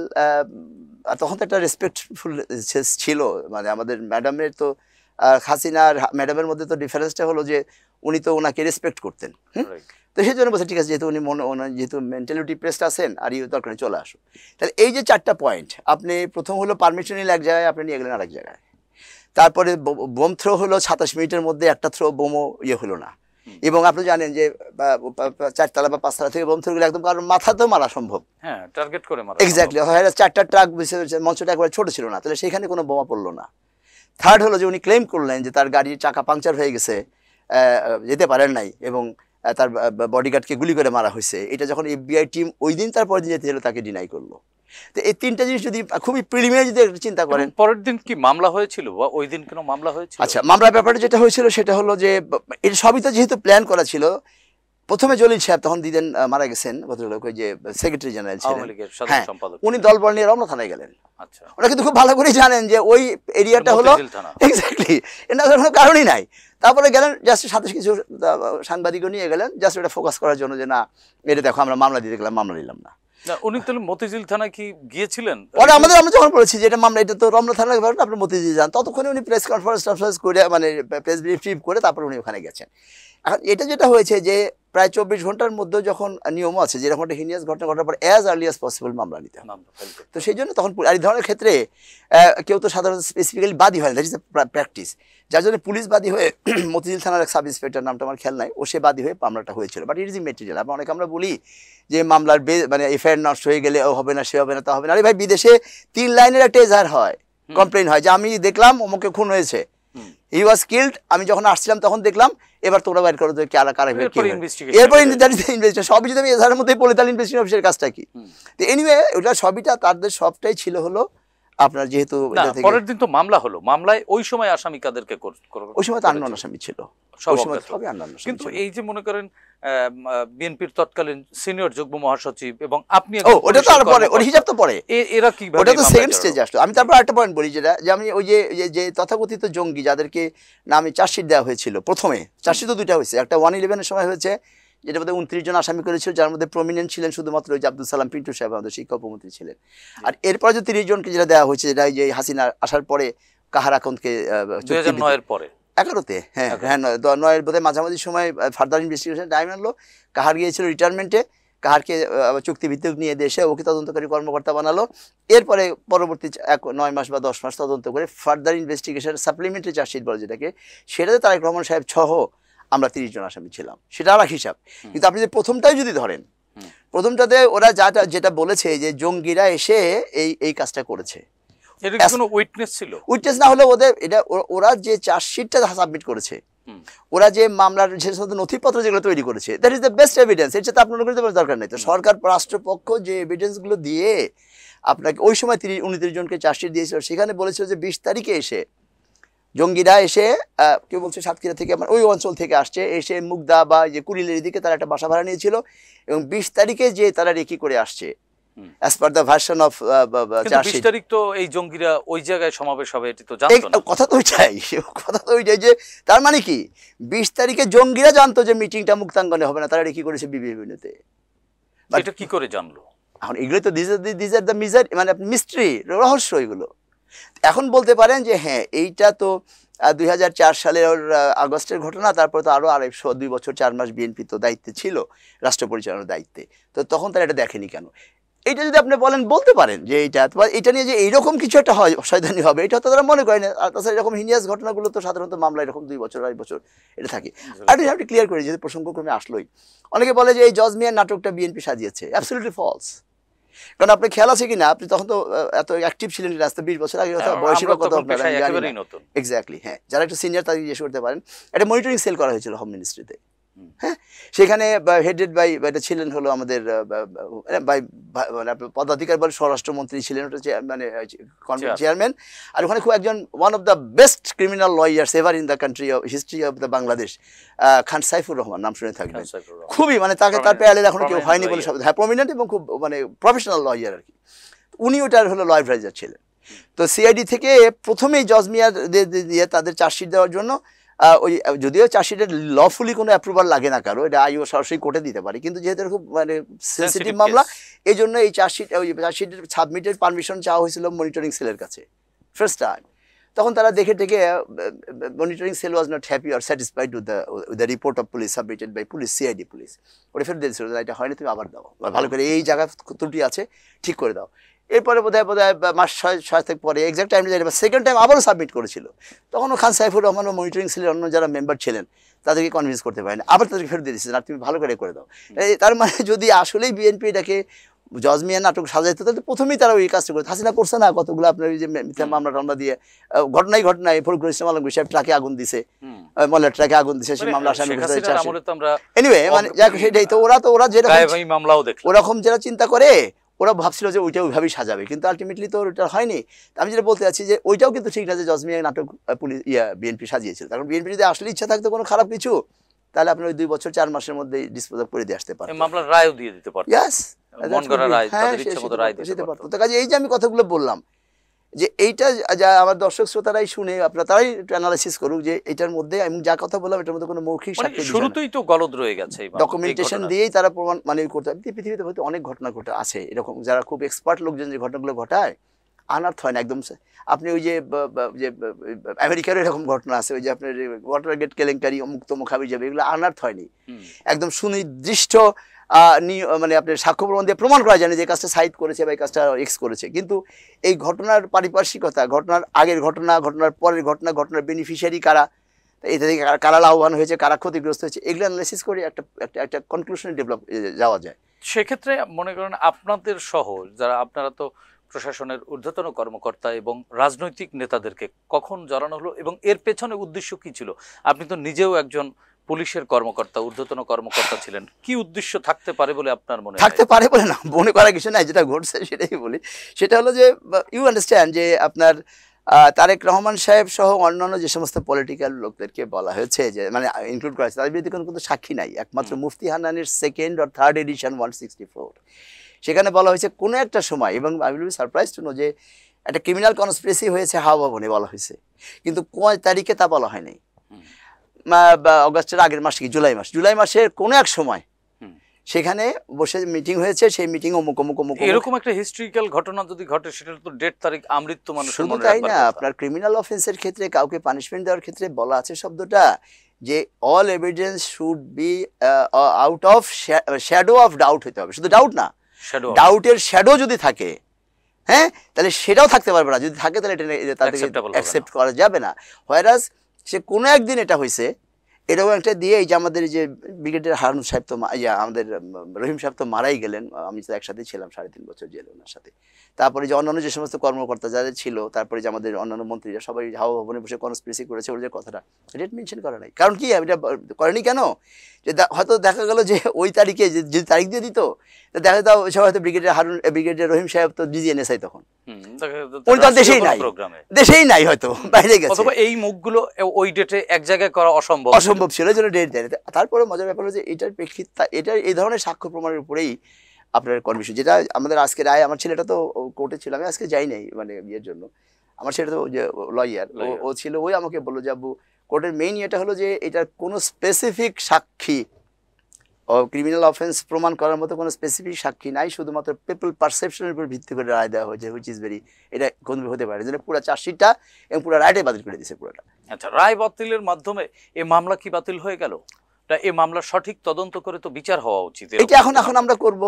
তখন তো একটা রেসপেক্টফুল ছিল, মানে আমাদের ম্যাডামের তো হাসিনা আর ম্যাডামের মধ্যে তো ডিফারেন্সটা হলো যে উনি তো ওনাকে রেসপেক্ট করতেন। তো সেই জন্য বলছে ঠিক আছে, যেহেতু উনি যেহেতু মেন্টালিটি প্রেসড আছেন, আর দরকার চলে আসো। তাহলে এই যে 4টা পয়েন্ট, আপনি প্রথম হলো পারমিশন নিলে এক জায়গায়, আপনি নিয়ে গেলেন আরেক জায়গায়। তারপরে বোম থ্রো হলো 27 মিনিটের মধ্যে, একটা থ্রো বোমও ইয়ে হলো না। এবং আপনি জানেন যে 4 তলা বা 5 তলা থেকে বোম থ্রো গেলে একদম কারণ মাথাতেও মারা সম্ভব, হ্যাঁ, টার্গেট করে মারা এক্স্যাক্টলি। 4টা ট্রাক, মঞ্চটা একবারে ছোট ছিল না, তাহলে সেখানে কোনো বোমা পড়লো না। থার্ড হলো যে উনি ক্লেম করলেন যে তার গাড়ির চাকা পাংচার হয়ে গেছে, যেতে পারেন নাই, এবং তার বডিগার্ডকে গুলি করে মারা হয়েছে। এটা যখন এফবিআই টিম ওই দিন তারপর দিন যেতে হলো, তাকে ডিনাই করলো। তো এই 3টা জিনিস যদি খুবই প্রিলিমিনারি যদি চিন্তা করেন। পরের দিন কি মামলা হয়েছিল বা ওই দিন কোনো মামলা হয়েছিল? আচ্ছা, মামলার ব্যাপারে যেটা হয়েছিল সেটা হলো যে এটা সবই তো যেহেতু প্ল্যান করা ছিল, প্রথমে জলিল সাহেব তখন দিদেন মারা গেছেন ভদ্রলোক, ওই যে সেক্রেটারি জেনারেল ছিলেন, আওয়ামী লীগের সাধারণ হ্যাঁ, সম্পাদক উনি দলবল নিয়ে রমনা থানায় গেলেন। আচ্ছা, ওরা কিন্তু খুব ভালো করে জানেন যে ওই এরিয়াটা হলো মতিঝিল থানা। এক্স্যাক্টলি, এটা কোনো কারণই নাই। তারপরে গেলেন জাস্ট সাথে কিছু সাংবাদিকও নিয়ে গেলেন, জাস্ট এটা ফোকাস করার জন্য যে না এটা দেখো আমরা মামলা দিতে গেলাম, মামলা নিলাম না। না, উনি তাহলে মতিঝিল থানায় কি গিয়েছিলেন? পরে আমরা যখন বলেছি যে এটা মামলা, এটা তো রমনা থানার ব্যাপার, আপনি মতিঝিল যান, ততক্ষণে উনি প্রেস কনফারেন্স করে মানে প্রেস ব্রিফ করে তারপরে উনি ওখানে গেছেন। এখন এটা যেটা হয়েছে যে প্রায় 24 ঘন্টার মধ্যে যখন নিয়ম আছে যে এরকম একটা হিনিয়াস ঘটনা ঘটার পর অ্যাজ আর্লি অ্যাজ পসিবল মামলা নিতে হবে। তো সেই জন্য তখন আর এই ধরনের ক্ষেত্রে কেউ তো সাধারণত স্পেসিফিক্যালি বাদী হয় না, দ্যাট ইজ প্র্যাকটিস, যার জন্য পুলিশ বাদী হয়ে মতিঝিল থানার এক সাব ইন্সপেক্টর, নামটা আমার খেয়াল নাই, ও সে বাদী হয়ে মামলাটা হয়েছিল। But it is material. অনেকে আমরা বলি যে মামলার মানে এফআইআর নষ্ট হয়ে গেলে ও হবে না, সে হবে না, তা হবে না। আরে ভাই, বিদেশে 3 লাইনের একটা এজাহার হয়, কমপ্লেন হয় যে আমি দেখলাম অমুকে খুন হয়েছে, হি ওয়াজ কিল্ড, আমি যখন আসছিলাম তখন দেখলাম, এবার তোমরা বাইর করো যে কারা কারা, এরপর ইনভেস্টিগেশন সবই যদি আমি এজাহারের মধ্যেই বলি তাহলে ইনভেস্টিগেশন অফিসের কাজটা কি? তো এনিওয়ে ওটা সবইটা তাদের সবটাই ছিল হলো আপনার যেহেতু পরের দিন তো মামলা হলো, মামলায় ওই সময় আসামি কাদেরকে? ওই সময় তো আননোন আসামি ছিল, কিন্তু এই যে মনে করেন বিএনপির তৎকালীন সিনিয়র যুগ্ম মহাসচিব এবং আপনি, ওটা তো আর পরে, ওর হিসাব তো পরে, এরা কি ওটা তো সেকেন্ড স্টেজ আসলো। আমি তারপর একটা পয়েন্ট বলি যেটা, যে আমি ওই যে তথাকথিত জঙ্গি যাদেরকে নামে চার্জশিট দেওয়া হয়েছিল, প্রথমে চার্জশিট তো 2টা হয়েছে, একটা 111-এর সময় হয়েছে যেটার মধ্যে 29 জন আসামি করেছিল, যার মধ্যে প্রমিনেন্ট ছিলেন শুধুমাত্র ওই যে আব্দুল সালাম পিন্টু সাহেব, আমাদের শিক্ষা উপমন্ত্রী ছিলেন। আর এরপর যে 30 জনকে যেটা দেওয়া হয়েছে, যেটা যে হাসিনা আসার পরে কাহার আকাউন্টকে 2009-এর পরে 11-তে, হ্যাঁ 9-এর বোধহয় মাঝামাঝি সময় ফার্দার ইনভেস্টিগেশন টাইম আনলো, কাহার গিয়েছিল রিটায়ারমেন্টে, কাহারকে চুক্তিভিত্তিক নিয়ে দেশে ওকে তদন্তকারী কর্মকর্তা বানালো। এরপরে পরবর্তী 9 মাস বা 10 মাস তদন্ত করে ফার্দার ইনভেস্টিগেশন সাপ্লিমেন্টারি চার্জশিট বলে যেটাকে, সেটাতে তারেক রহমান সাহেব সহ আমরা 30 জন আসামি ছিলাম, সেটা আর এক হিসাব। কিন্তু আপনি যে প্রথমটাই যদি ধরেন, প্রথমটাতে ওরা যেটা বলেছে যে জঙ্গিরা এসে এই কাজটা করেছে, উইটনেস না হলে ওদের এটা ওরা যে চার্জশিটটা সাবমিট করেছে, ওরা যে মামলার যে সমস্ত নথিপত্র যেগুলো তৈরি করেছে, that is the best evidence. এর সাথে আপনার করতে দরকার নেই। তো সরকার রাষ্ট্রপক্ষ যে এভিডেন্সগুলো দিয়ে আপনাকে ওই সময় 29 জনকে চার্জশিট দিয়েছিল, সেখানে বলেছিল যে 20 তারিখে এসে জঙ্গিরা এসে, কেউ বলছে সাতক্ষীরা থেকে, ওই অঞ্চল থেকে আসছে, এসে মুগদা বা যে কুড়িলের দিকে তারা একটা বাসা ভাড়া নিয়েছিল, এবং 20 তারিখে যে তারা রেকি করে আসছে as per the version of chargesheet. 20 তারিখ তো এই জঙ্গিরা ওই জায়গায় সমাবেশ হবে, এটি তো জানতো না। কথা তো ওইটাই যে তার মানে কি 20 তারিখে জঙ্গিরা জানতো যে মিটিংটা মুক্তাঙ্গনে হবে না, তারা রেকি করেছে বিবিএভিনিউতে। এটা কি করে জানলো? এখন এগুলো তো দিস আর দ্য মিজার, মানে মিস্ট্রি, রহস্য এগুলো। এখন বলতে পারেন যে হ্যাঁ এইটা তো 2004 সালের আগস্টের ঘটনা, তারপর তো আরও 2 বছর 4 মাস বিএনপি তো দায়িত্বে ছিল, রাষ্ট্র পরিচালনার দায়িত্বে, তো তখন তারা এটা দেখেনি কেন? এইটা যদি আপনি বলেন, বলতে পারেন যে এটা নিয়ে যে এইরকম কিছু একটা হয়, শয়তানি হবে, এটা তো তারা মনে করে না। আর তাছাড়া এরকম হিনিয়াস ঘটনাগুলো তো সাধারণত মামলা এরকম 2 বছর 2.5 বছর এটা থাকে। আর আপনি ক্লিয়ার করে যদি প্রসঙ্গক্রমে আসলোই, অনেকে বলে যে এই জজ মিয়ার নাটকটা বিএনপি সাজিয়েছে, অ্যাবসলিউটলি ফলস। কারণ আপনি খেয়াল আছে কিনা, আপনি তখন তো এত অ্যাক্টিভ ছিলেন রাস্তা, 20 বছর আগে কথা, বয়সের কথা আপনারা জানেন। এক্স্যাক্টলি, হ্যাঁ, যারা একটু সিনিয়র তাদের জিজ্ঞেস করতে পারেন। একটা মনিটরিং সেল করা হয়েছিল হোম মিনিস্ট্রিতে, হ্যাঁ, সেখানে হেডেড বাই, এটা ছিলেন হলো আমাদের মানে পদাধিকার বলে স্বরাষ্ট্রমন্ত্রী ছিলেন, ওটা মানে চেয়ারম্যান। আর ওখানে খুব একজন one of the best criminal lawyers ever in the country of history of the Bangladesh, Khan Saifur Rahman, নাম শুনে থাকবেন। খুবই মানে তার প্যারালেল এখন কেউ হয়নি বলে সব, হ্যাঁ, প্রমিনেন্ট এবং খুব মানে প্রফেশনাল লয়ার আর কি। উনি ওটার হলো ল অ্যাডভাইজার ছিলেন। তো সিআইডি থেকে প্রথমেই জজ মিয়া দিয়ে তাদের চার্জশিট দেওয়ার জন্য, ওই যদিও চার্জশিটের লফুলি কোনো অ্যাপ্রুভাল লাগে না কারো, এটা আইও সরাসরি কোর্টে দিতে পারে, কিন্তু যেহেতু খুব মানে সেন্সিটিভ মামলা, এই জন্য এই চার্জশিটের সাবমিটের পারমিশন চাওয়া হয়েছিল মনিটরিং সেলের কাছে ফার্স্ট টাইম। তখন তারা দেখে monitoring cell was not happy or satisfied with the report of police submitted by police, CID police. ওটা ফেরত দিয়েছিল, এটা হয়নি, তুমি আবার দাও, ভালো করে এই জায়গায় ত্রুটি আছে ঠিক করে দাও। এরপরে বোধহয় মাস 6 থেকে পরে এক্সাক্ট টাইম জানি, সেকেন্ড টাইম আবারও সাবমিট করেছিল। তখনও খান সাইফুর রহমান ও মনিটরিং সেলের অন্য যারা মেম্বার ছিলেন তাদেরকে কনভিন্স করতে পারেনি, আবার তাদেরকে ফেরত দিয়ে দিচ্ছেন, আর তুমি ভালো করে দাও। তার মানে যদি আসলেই বিএনপি এটাকে জজ মিয়া নাটক সাজাইতো, তাহলে প্রথমেই তারা ওই কাজটা করতো। হাসিনা করছে না কতগুলো, আপনার ওই যে মিথ্যা মামলা দিয়ে ঘটনায় ফখরুল ইসলাম আলমগীর সাহেব ট্রাকে আগুন দিছে, মলের ট্রাকে আগুন দিছে, সেই মামলা আসামি। এনিওয়ে মানে যাক, সেটাই তো ওরা যেরকম ওরকম যারা চিন্তা করে, ওরা ভাবছিল যে ওইটা ওইভাবেই সাজাবে, কিন্তু আলটিমেটলি তো ওইটা হয়নি। আমি যেটা বলতে চাচ্ছি যে ওইটাও কিন্তু ঠিক না যে জজ মিয়া নাটক পুলিশ বিএনপি সাজিয়েছিল। কারণ বিএনপি যদি আসলে ইচ্ছা থাকতো কোনো খারাপ কিছু, তাহলে আপনি ওই 2 বছর 4 মাসের মধ্যে ডিসপোজ অফ করে দিয়ে আসতে এই পারতেন। মামলার রায়ও দিয়ে দিতে পারতেন। ইয়াস, মন গড়া রায়, হ্যাঁ তাদের ইচ্ছা মতো রায় দিতে পারতো। তো কাজে এই যে আমি কথাগুলো বললাম যে এইটা যা আমার দর্শক শ্রোতারাই শুনে আপনারা তারাই একটু অ্যানালাইসিস করুক যে এটার মধ্যে আমি যা কথা বললাম এটার মধ্যে কোনো মৌখিক মানে সাক্ষ্য শুরুতেই তো গলদ রয়ে গেছে এই ডকুমেন্টেশন ঘটনার। দিয়েই তারা প্রমাণ মানে করতে হবে। পৃথিবীতে হয়তো অনেক ঘটনা ঘটে আছে এরকম, যারা খুব এক্সপার্ট লোকজন যে ঘটনাগুলো ঘটায় আনার্থ হয় না একদম। আপনি ওই যে আমেরিকারও এরকম ঘটনা আছে, ওই যে আপনার ওয়াটার গেট কেলেঙ্কারি, মুক্ত মুখাবি যাবে, এগুলো আনার্থ হয়নি, একদম সুনির্দিষ্ট মানে আপনার সাক্ষ্য প্রমাণ দিয়ে প্রমাণ করা যায় না যে কাজটা সাইড করেছে বা এই কাজটা এক্স করেছে। কিন্তু এই ঘটনার পারিপার্শ্বিকতা, ঘটনার আগের ঘটনা, ঘটনার পরের ঘটনা, ঘটনার বেনিফিশিয়ারি কারা, এটা থেকে কারা লাভবান হয়েছে, কারা ক্ষতিগ্রস্ত হয়েছে, এগুলো অ্যানালাইসিস করে একটা কনক্লুশনে ডেভেলপ যাওয়া যায়। সেক্ষেত্রে মনে করেন আপনাদের সহ যারা, আপনারা তো প্রশাসনের ঊর্ধ্বতন কর্মকর্তা এবং রাজনৈতিক নেতাদেরকে কখন জড়ানো হলো এবং এর পেছনে উদ্দেশ্য কি ছিল? আপনি তো নিজেও একজন পুলিশের কর্মকর্তা, ঊর্ধ্বতন কর্মকর্তা ছিলেন, কি উদ্দেশ্য থাকতে পারে বলে আপনার মনে হয়? থাকতে পারে বলে না, মনে করার কিছু নাই, যেটা ঘটছে সেটাই বলি। সেটা হলো যে ইউ আন্ডারস্ট্যান্ড যে আপনার তারেক রহমান সাহেব সহ অন্যান্য যে সমস্ত পলিটিক্যাল লোকদেরকে বলা হয়েছে যে মানে ইনক্লুড করা হয়েছে, তাদের বিরুদ্ধে কোনো সাক্ষী নাই, একমাত্র মুফতি হান্নানের 2nd or 3rd এডিশন 164, সেখানে বলা হয়েছে কোনো একটা সময়, এবং I will be surprise to know যে একটা ক্রিমিনাল কনস্পিরেসি হয়েছে হাওয়া ভবনে বলা হয়েছে, কিন্তু কয় তারিখে তা বলা হয়নি। অগাস্টের আগের মাস কি জুলাই মাসের কোনো এক সময় সেখানে বসে মিটিং হয়েছে, সেই মিটিং অমুক অমুক অমুক, এরকম একটা হিস্ট্রিক্যাল ঘটনা যদি ঘটে সেটা তো ডেট তারিখ আমৃত্যু মানুষের শুধু মনে তাই রাখবার না, কথা। আপনার ক্রিমিনাল অফেন্সের ক্ষেত্রে কাউকে পানিশমেন্ট দেওয়ার ক্ষেত্রে বলা আছে শব্দটা যে all evidence should be out of shadow of doubt হতে হবে, শুধু ডাউট না, ডাউটের শ্যাডো যদি থাকে, হ্যাঁ, তাহলে সেটাও থাকতে পারবে না, যদি থাকে তাহলে এটা তাদেরকে অ্যাকসেপ্ট করা যাবে না। হোয়ারাজ সে কোনো একদিন এটা হয়েছে, এরকম একটা দিয়ে এই যে আমাদের যে ব্রিগেডিয়ার হারুন সাহেব তো আমাদের রহিম সাহেব তো মারাই গেলেন, আমি তো একসাথে ছিলাম 3.5 বছর জেলে ওনার সাথে। তারপরে যে অন্যান্য যে সমস্ত কর্মকর্তা যাদের ছিল, তারপরে যে আমাদের অন্যান্য মন্ত্রীরা সবাই হাওয়া ভবনে বসে কনস্পিরেসি করেছে, ওর যে কথাটা ডেট মেনশন করা নাই। কারণ কি এটা করেনি কেন, যে হয়তো দেখা গেল যে ওই তারিখে যদি তারিখ দিয়ে দিত, দেখা যেত সবাই হয়তো ব্রিগেডিয়ার রহিম সাহেব তো ডিজিএনএসআই তখন উনি তো দেশেই নাই, হয়তো বাইরে গেছে, অথবা এই মুখগুলো ওই ডেটে এক জায়গায় করা অসম্ভব ছিল, এই জন্য ডেট দেয়। তারপরে মজার ব্যাপার হচ্ছে এটার প্রেক্ষিত, এটার এই ধরনের সাক্ষ্য প্রমাণের উপরেই আপনার কনভিশন, যেটা আমাদের আজকে রায়, আমার ছেলেটা তো কোর্টে ছিল, আমি আজকে যাই নাই মানে ইয়ের জন্য, আমার ছেলেটা তো যে লয়ার ও ছিল, ওই আমাকে বললো যে আব্বু কোর্টের মেইন ইয়েটা হলো যে এটার কোনো স্পেসিফিক সাক্ষী, ক্রিমিনাল অফেন্স প্রমাণ করার মতো কোনো স্পেসিফিক সাক্ষী নাই, শুধুমাত্র পিপল পারসেপশনের উপর ভিত্তি করে রায় দেওয়া হয়েছে, হুইচ ইজ ভেরি, এটা কোনোভাবে হতে পারে, যেন পুরো চার্জশিটটা এবং পুরো রায়টাই বাতিল করে দিয়েছে পুরোটা। আচ্ছা, রায় বাতিলের মাধ্যমে এই মামলা কি বাতিল হয়ে গেল? এই মামলার সঠিক তদন্ত করে তো বিচার হওয়া উচিত। এটা এখন আমরা করব।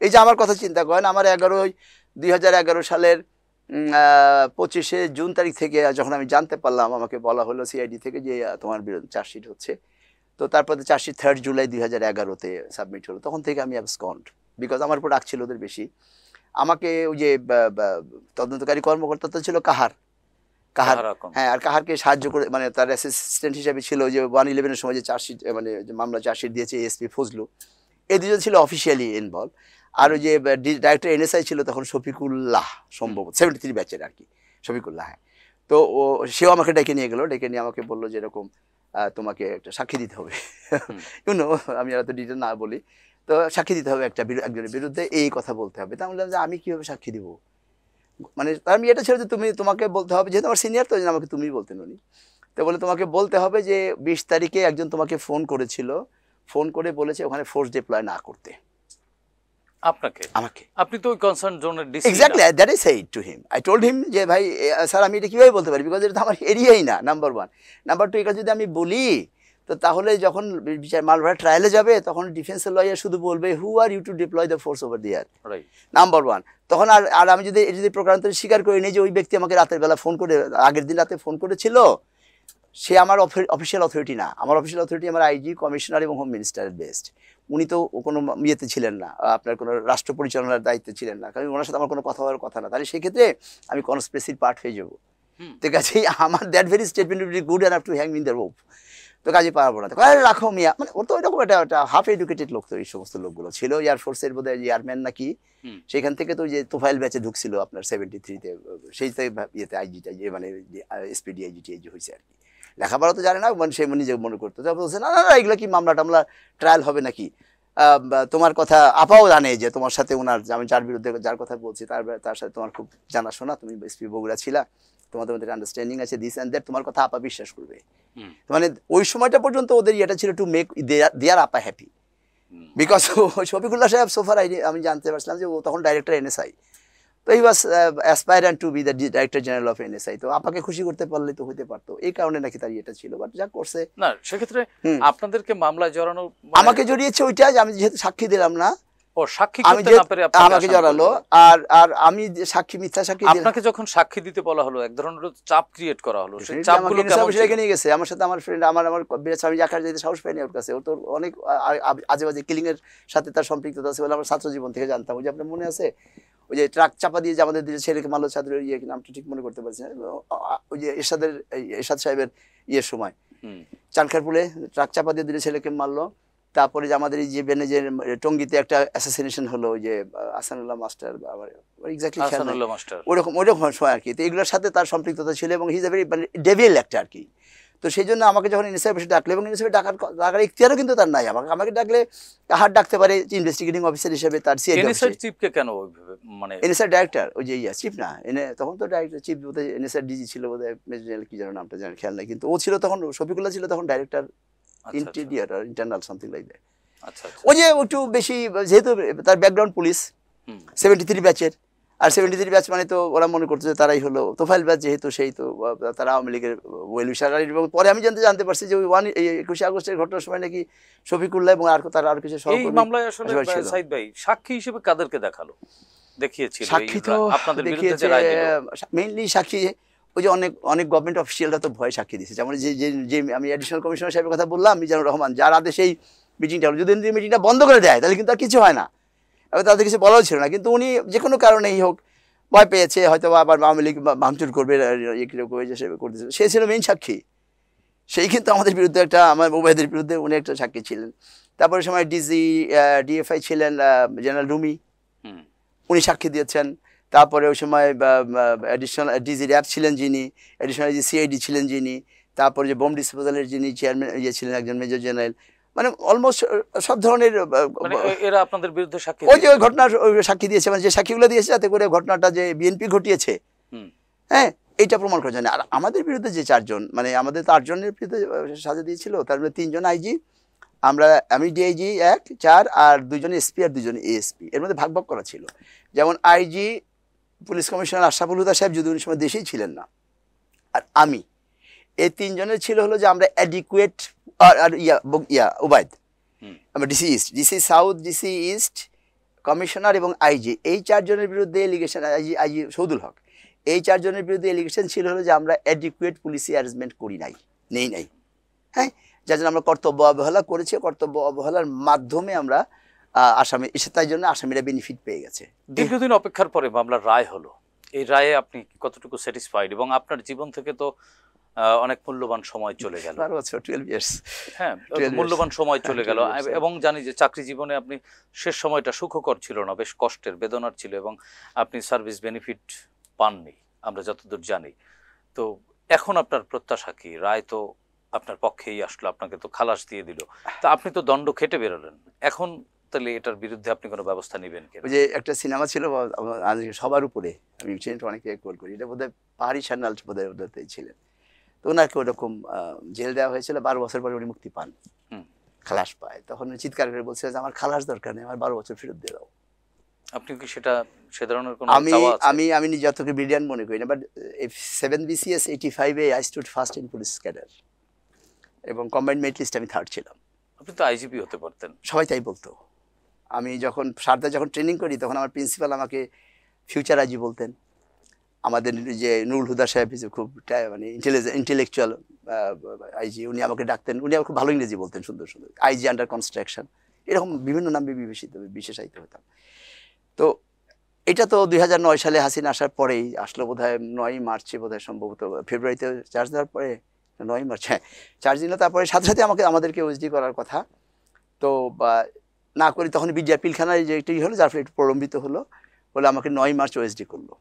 এই যে আমার কথা চিন্তা করেন, আমার 2011 সালের 25শে জুন তারিখ থেকে যখন আমি জানতে পারলাম, আমাকে বলা হলো সিআইডি থেকে যে তোমার বিরুদ্ধে চার্জশিট হচ্ছে, তো তারপরে চার্জশিট 3rd জুলাই 2011-তে সাবমিট হলো, তখন থেকে আমি অ্যাবসকন্ড, বিকজ আমার উপর রাগ ছিল ওদের বেশি। আমাকে ওই যে তদন্তকারী কর্মকর্তা তো ছিল কাহার, হ্যাঁ, আর কাহারকে সাহায্য করে, মানে তার অ্যাসিস্ট্যান্ট হিসাবে ছিল যে 111-এর সময় যে চার্জশিট, মানে মামলা চার্জশিট দিয়েছে এসপি ফজলু, এই দুজন ছিল অফিসিয়ালি ইনভলভ। আর ওই যে ডাইরেক্টর এনএসআই ছিল তখন শফিকুল্লাহ, সম্ভবত 73 ব্যাচের আর কি, শফিকুল্লাহ, হ্যাঁ। তো সেও আমাকে ডেকে নিয়ে গেলো, ডেকে নিয়ে আমাকে বললো যে এরকম তোমাকে একটা সাক্ষী দিতে হবে, ইউনো, আমি আর তো ডিটেল না বলি, তো সাক্ষী দিতে হবে একজনের বিরুদ্ধে, এই কথা বলতে হবে। তা আমি বললাম যে আমি কীভাবে সাক্ষী দিব, মানে আমি এটা ছিল যে তোমাকে বলতে হবে, যেহেতু আমার সিনিয়র তো আমাকে তুমি বলতেন উনি, তো বলে তোমাকে বলতে হবে যে 20 তারিখে একজন তোমাকে ফোন করেছিল, ফোন করে বলেছে ওখানে ফোর্স ডিপ্লয় না করতে আমাকে। আপনি তো ওই কনসার্ন জোনের DC. Exactly, that is said to him. I told him যে ভাই স্যার আমি এটা কীভাবে বলতে পারি, বিকজ এটা তো আমার এরিয়াই না, নাম্বার 1। নাম্বার 2, এটা যদি আমি বলি তো তাহলে যখন মালভরা ট্রায়ালে যাবে তখন ডিফেন্সের লয়ার শুধু বলবে who are you to deploy the force over there, number 1। তখন আর আমি যদি প্রকারান্তরে স্বীকার করি নি যে ওই ব্যক্তি আমাকে রাতের বেলা ফোন করে, আগের দিন রাতে ফোন করেছিল, সে আমার অফিসিয়াল অথরিটি না, আমার অফিসিয়াল অথরিটি আমার আইজি, কমিশনার এবং হোম মিনিস্টারের বেস্ট। উনি তো কোনো ইয়েতে ছিলেন না, আপনার কোনো রাষ্ট্র পরিচালনার দায়িত্বে ছিলেন না, কারণ ওনার সাথে আমার কোনো কথা বলার কথা না, তাহলে সেক্ষেত্রে আমি কনস্পিরেসির পার্ট হয়ে যাবো। ঠিক আছে, আমার that very statement will be good enough to hang me in the rope, তো কাজে পারবো না। রাখো মিয়া, মানে ওর তো ওইরকম একটা হাফ এডুকেটেড লোক, তো এই সমস্ত লোকগুলো ছিল এয়ারফোর্সের বোধহয় এয়ারম্যান নাকি, সেখান থেকে তো যে তোফাইল ব্যাচে ঢুকছিল আপনার 73-তে, সেই ইয়েতে আইজিটা, মানে এসপিডি আইজিটি এই যে হয়েছে আর কি, লেখাপড়া তো জানে না, মানে সে নিজে মনে করতো। তারপর বলছে না না না, এগুলো কি মামলা টামলা ট্রায়াল হবে নাকি, তোমার কথা আপাও জানে যে তোমার সাথে ওনার, আমি যার বিরুদ্ধে যার কথা বলছি তার সাথে তোমার খুব জানাশোনা, তুমি এসপি বগুড়া ছিলা, তোমাদের মধ্যে আন্ডারস্ট্যান্ডিং আছে, দিস অ্যান্ড দ্যাট, তোমার কথা আপা বিশ্বাস করবে। মানে ওই সময়টা পর্যন্ত ওদের ইয়েটা ছিল টু মেক দেয়ার আপা হ্যাপি, বিকজ শফিকুল্লাহ সাহেব সোফার আমি জানতে পারছিলাম যে ও তখন ডাইরেক্টর NSI, তো he was aspirant to be the director general of NSI, তো আপাকে খুশি করতে পারলে তো হতে পারতো, এই কারণে নাকি তার ইয়েটা ছিল, বাট যা করছে। না সেক্ষেত্রে আপনাদেরকে মামলায় জড়ানো, আমাকে জড়িয়েছে ওইটা যে আমি যেহেতু সাক্ষী দিলাম না, ও সাক্ষী আমি করতে না পেরে আমাকে জড়ালো, আর আমি সাক্ষী মিথ্যা সাক্ষী আপনাকে যখন সাক্ষী দিতে বলা হলো এক ধরনের চাপ ক্রিয়েট করা হলো, সেই চাপগুলো কেমন ছিল? রেখে নিয়ে গেছে আমার সাথে আমার ফ্রেন্ড, আমার বিরাজ, আমি যাকার যেতে সাহস পাইনি ওর কাছে, ও তো অনেক আজে বাজে কিলিং এর সাথে তার সম্পৃক্ততা আছে বলে আমার ছাত্র জীবন থেকে জানতাম। ওই যে আপনার মনে আছে ওই যে ট্রাক চাপা দিয়ে যে আমাদের দিকে ছেলেকে মারলো, ছাত্রের ইয়ে নামটা ঠিক মনে করতে পারছি না, ওই যে এরশাদ সাহেবের ইয়ের সময় চানখারপুলে ট্রাক চাপা দিয়ে দিলে ছেলেকে মারলো। তারপরে যে আমাদের এই যে বেনে যে টঙ্গিতে একটা অ্যাসাসিনেশন হলো, ওই যে আসানুল্লাহ মাস্টার, এক্স্যাক্টলি ওরকম সময় আর কি। তো এগুলোর সাথে তার সম্পৃক্ততা ছিল এবং he is a very devil একটা আর কি। তো সেই জন্য আমাকে যখন NSI অফিসে ডাকলে, এবং NSI ডাকার ইখতিয়ারও কিন্তু তার নাই, আমাকে ডাকলে হাত ডাকতে পারে ইনভেস্টিগেটিং অফিসার হিসেবে, তার NSI চিফকে কেন মানে NSI ডাইরেক্টর, ওই যে চিফ না তখন তো ডাইরেক্টর চিফ বোধহয় NSI DG ছিল বোধহয়, কি যেন নামটা জানি খেয়াল নাই, কিন্তু ও ছিল তখন, শফিকুল্লাহ ছিল তখন ডাইরেক্টর ইন্টেরিয়র আর ইন্টারনাল সামথিং লাইক দ্যাট। ওই যে একটু বেশি, যেহেতু তার ব্যাকগ্রাউন্ড পুলিশ 73 ব্যাচের, আর 73 ব্যাচ মানে তো ওরা মনে করতো যে তারাই হলো তোফাইল ব্যাচ, যেহেতু সেই তো তারা আওয়ামী লীগের ওয়েল উইশার। এবং পরে আমি জানতে পারছি যে ওই 21 আগস্টের ঘটনার সময় নাকি শফিকুল্লাহ এবং আর তার আর কিছু এই মামলায় আসলে সাইদ ভাই সাক্ষী হিসেবে কাদেরকে দেখালো, দেখিয়েছিল? সাক্ষী তো আপনাদের বিরুদ্ধে যে রায় দিল, মেইনলি সাক্ষী ওই যে অনেক গভর্নমেন্ট অফিসিয়ালরা তো ভয় সাক্ষী দিয়েছে, যেমন যে আমি অ্যাডিশনাল কমিশনার সাহেবের কথা বললাম, মিজানুর রহমান, যার আদেশে এই মিটিংটা হলো, যদি মিটিংটা বন্ধ করে দেয় তাহলে কিন্তু আর কিছু হয় না, তাদের কিছু বলাও ছিল না, কিন্তু উনি যে কোনো কারণেই হোক ভয় পেয়েছে, হয়তো আবার আওয়ামী লীগ ভাঙচুর করবে, করতেছে, সে ছিল মেইন সাক্ষী। সেই কিন্তু আমাদের বিরুদ্ধে একটা, আমার ওবায়দের বিরুদ্ধে উনি একটা সাক্ষী ছিলেন। তারপরে সময় DFI ছিলেন জেনারেল রুমি, উনি সাক্ষী দিয়েছেন। তারপরে ওই সময় অ্যাডিশনাল DG র্যাব ছিলেন যিনি, অ্যাডিশনাল CID ছিলেন যিনি, তারপরে যে বোম ডিসপোজালের যিনি চেয়ারম্যান ছিলেন একজন মেজর জেনারেল, মানে অলমোস্ট সব ধরনের এরা আপনাদের বিরুদ্ধে সাক্ষী, ওই যে ওই ঘটনার সাক্ষী দিয়েছে, মানে যে সাক্ষীগুলো দিয়েছে যাতে করে ঘটনাটা যে বিএনপি ঘটিয়েছে, হ্যাঁ, এইটা প্রমাণ করা যায় না। আর আমাদের বিরুদ্ধে যে 4 জন, মানে আমাদের তো 8 জনের বিরুদ্ধে সাজা দিয়েছিল, তার মধ্যে 3 জন IG, আমি DIG 1, 4 আর 2 জন SP আর 2 জন ASP, এর মধ্যে ভাগ করা ছিল। যেমন IG পুলিশ কমিশনার আশরাফুল হুদা সাহেব যদি উনি সময় দেশেই ছিলেন না, আর আমি, এই 3 জনের ছিল হলো যে আমরা অ্যাডিকুয়েট, আর ওবায়দ, আমরা DC east, DC south, DC east commissioner এবং IG, এই 4 জনের বিরুদ্ধে এলিগেশন, IG সৌদুল হক, এই 4 জনের বিরুদ্ধে এলিগেশন ছিল হলো যে আমরা অ্যাডিকুয়েট পুলিশি অ্যারেঞ্জমেন্ট করি নাই, হ্যাঁ, যার জন্য আমরা কর্তব্য অবহেলা করেছি, কর্তব্য অবহেলার মাধ্যমে আমরা আসামি, তাই জন্য আসামিরা বেনিফিট পেয়ে গেছে। দীর্ঘদিন অপেক্ষার পরে মামলার রায় হলো, এই রায়ে আপনি কতটুকু স্যাটিসফাইড? এবং আপনার জীবন থেকে তো অনেক মূল্যবান সময় চলে গেল, 12 বছর, 12 ইয়ার্স, হ্যাঁ, মূল্যবান সময় চলে গেল, এবং জানি যে চাকরি জীবনে আপনি শেষ সময়টা সুখকর ছিল না, বেশ কষ্টের, বেদনার ছিল, এবং আপনি সার্ভিস বেনিফিট পাননি আমরা যতদূর জানি। তো এখন আপনার প্রত্যাশা কি? রায় তো আপনার পক্ষেই আসলো, আপনাকে তো খালাস দিয়ে দিল, তা আপনি তো দণ্ড খেটে বেরোলেন, এখন তাহলে এটার বিরুদ্ধে আপনি কোনো ব্যবস্থা নেবেন কিনা? ওই যে একটা সিনেমা ছিল সবার উপরে, আমি অনেকে কোট করি, এটা বোধহয় পাহাড়ি সান্যাল বোধহয় ওটাতেই ছিলেন, তো ওনাকে ওরকম জেল দেওয়া হয়েছিল, 12 বছর পরে উনি মুক্তি পান, খালাস পায়, তখন চিৎকার করে বলছে যে আমার খালাস দরকার নেই, আমার 12 বছর ফেরত দিয়ে দাও। আপনি কি সেটা সে ধরনের কোনো আমি নিজে যতকে ব্রিলিয়ান্ট মনে করি না, বাট 7 BCS 85-এ I stood first in police cadre, এবং কম্বাইন্ড মেরিট লিস্টে আমি 3rd ছিলাম। আপনি তো IGP হতে পারতেন। সবাই তাই বলতো। আমি যখন সারদা যখন ট্রেনিং করি তখন আমার প্রিন্সিপাল আমাকে ফিউচার IG বলতেন। আমাদের যে নুরুল হুদা সাহেব খুব মানে ইন্টেলেকচুয়াল IG, উনি আমাকে ডাকতেন, উনি আমার খুব ভালো ইংরেজি বলতেন, সুন্দর সুন্দর, IG আন্ডার কনস্ট্রাকশন, এরকম বিভিন্ন নামে বিশেষায়িত হতাম। তো এটা তো 2009 সালে হাসিনা আসার পরেই আসলো, বোধহয় 9 মার্চে বোধহয়, সম্ভবত ফেব্রুয়ারিতে চার্জ দেওয়ার পরে, 9 মার্চ, হ্যাঁ, চার্জ দিল। তারপরে সাথে সাথে আমাদেরকে OSD করার কথা, তো না করি, তখন বিডিআর পিলখানায় যে এটাই হলো, যার ফলে একটু প্রলম্বিত হলো, বলে আমাকে 9 মার্চ OSD করলো।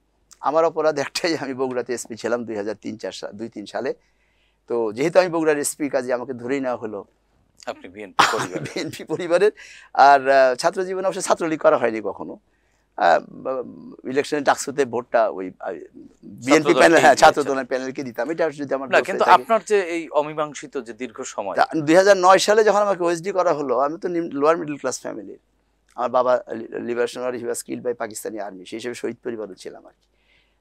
আমার অপরাধ একটাই, আমি বগুড়াতে SP ছিলাম 2003 সালে, তো যেহেতু আমি বগুড়ার এসপি, কাজে আমাকে ধরেই নেওয়া হলো আপনি বিএনপি পরিবার। বিএনপি পরিবারের। আর ছাত্র জীবনে অবশ্যই ছাত্রলীগ করা হয়নি কখনো। ইলেকশনে ডাকসুতে ভোটটা ওই বিএনপি প্যানেল, হ্যাঁ ছাত্র দলের প্যানেলকে দিতাম। এটা যদি আমার না, কিন্তু আপনার যে এই অমীমাংসিত যে দীর্ঘ সময়, 2009 সালে যখন আমাকে ওএসডি করা হলো, আমি তো লোয়ার মিডল ক্লাস ফ্যামিলির। আমার বাবা লিবারেশনারি, he was killed by Pakistani army, সেই হিসেবে শহীদ পরিবারও ছিলাম আর কি।